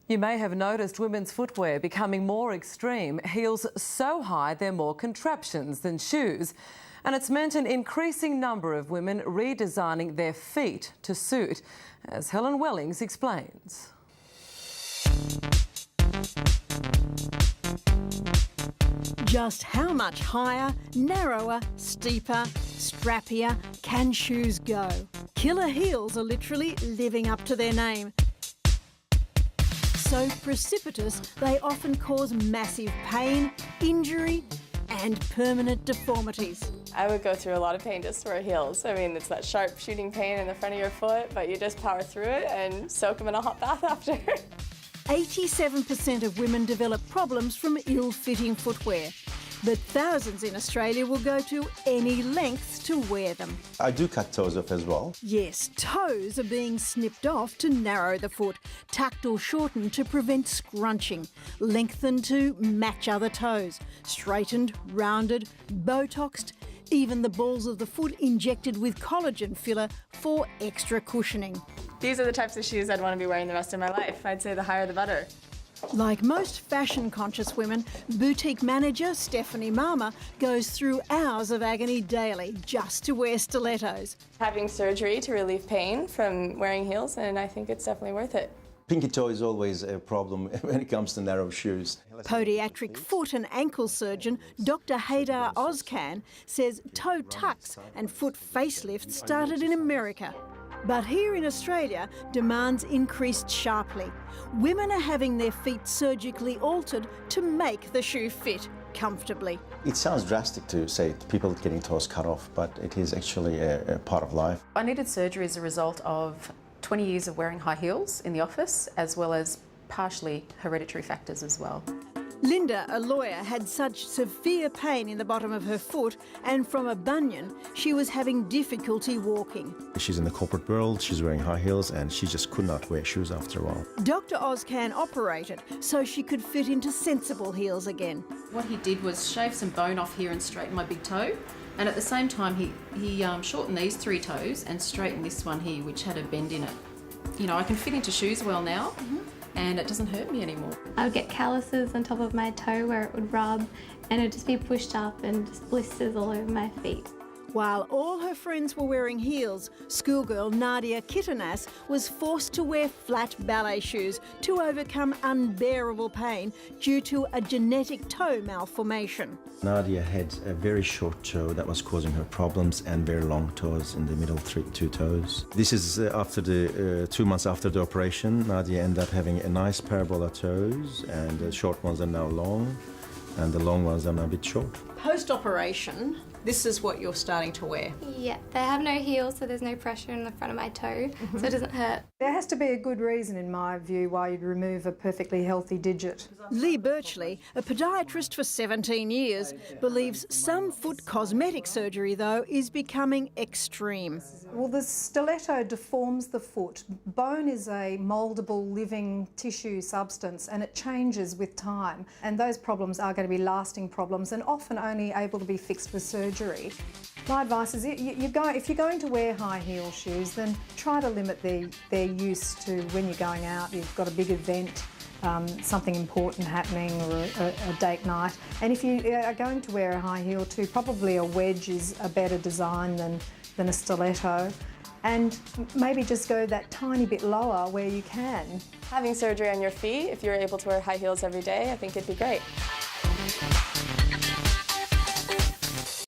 You may have noticed women's footwear becoming more extreme, heels so high they're more contraptions than shoes. And it's meant an increasing number of women redesigning their feet to suit, as Helen Wellings explains. Just how much higher, narrower, steeper, strappier can shoes go? Killer heels are literally living up to their name. So precipitous, they often cause massive pain, injury and permanent deformities. I would go through a lot of pain just to wear heels. I mean, it's that sharp shooting pain in the front of your foot, but you just power through it and soak them in a hot bath after. 87% of women develop problems from ill-fitting footwear, but thousands in Australia will go to any lengths to wear them. I do cut toes off as well. Yes, toes are being snipped off to narrow the foot, tucked or shortened to prevent scrunching, lengthened to match other toes, straightened, rounded, Botoxed, even the balls of the foot injected with collagen filler for extra cushioning. These are the types of shoes I'd want to be wearing the rest of my life. I'd say the higher the better. Like most fashion-conscious women, boutique manager Stephanie Mama goes through hours of agony daily just to wear stilettos. Having surgery to relieve pain from wearing heels, and I think it's definitely worth it. Pinky toe is always a problem when it comes to narrow shoes. Podiatric foot and ankle surgeon Dr Haydar Ozkan says toe tucks and foot facelifts started in America. But here in Australia, demands increased sharply. Women are having their feet surgically altered to make the shoe fit comfortably. It sounds drastic to say people getting toes cut off, but it is actually a part of life. I needed surgery as a result of 20 years of wearing high heels in the office, as well as partially hereditary factors as well. Linda, a lawyer, had such severe pain in the bottom of her foot and from a bunion, she was having difficulty walking. She's in the corporate world, she's wearing high heels, and she just could not wear shoes after a while. Dr Ozkan operated so she could fit into sensible heels again. What he did was shave some bone off here and straighten my big toe. And at the same time, he shortened these 3 toes and straightened this one here, which had a bend in it. You know, I can fit into shoes well now. And it doesn't hurt me anymore. I would get calluses on top of my toe where it would rub and it would just be pushed up and just blisters all over my feet. While all her friends were wearing heels, schoolgirl Nadia Kitanas was forced to wear flat ballet shoes to overcome unbearable pain due to a genetic toe malformation. Nadia had a very short toe that was causing her problems and very long toes in the middle 2 toes. This is after the 2 months after the operation. Nadia ended up having a nice parabola toes, and the short ones are now long and the long ones are now a bit short. Post-operation, this is what you're starting to wear. Yeah, they have no heels, so there's no pressure in the front of my toe, so it doesn't hurt. There has to be a good reason, in my view, why you'd remove a perfectly healthy digit. Lee Birchley, a podiatrist for 17 years, believes some foot cosmetic surgery, though, is becoming extreme. Well, the stiletto deforms the foot. Bone is a mouldable, living tissue substance, and it changes with time. And those problems are going to be lasting problems and often only able to be fixed with surgery. My advice is if you're going to wear high heel shoes, then try to limit their use to when you're going out, you've got a big event, something important happening, or a date night. And if you are going to wear a high heel too, probably a wedge is a better design than a stiletto. And maybe just go that tiny bit lower where you can. Having surgery on your feet, if you're able to wear high heels every day, I think it'd be great.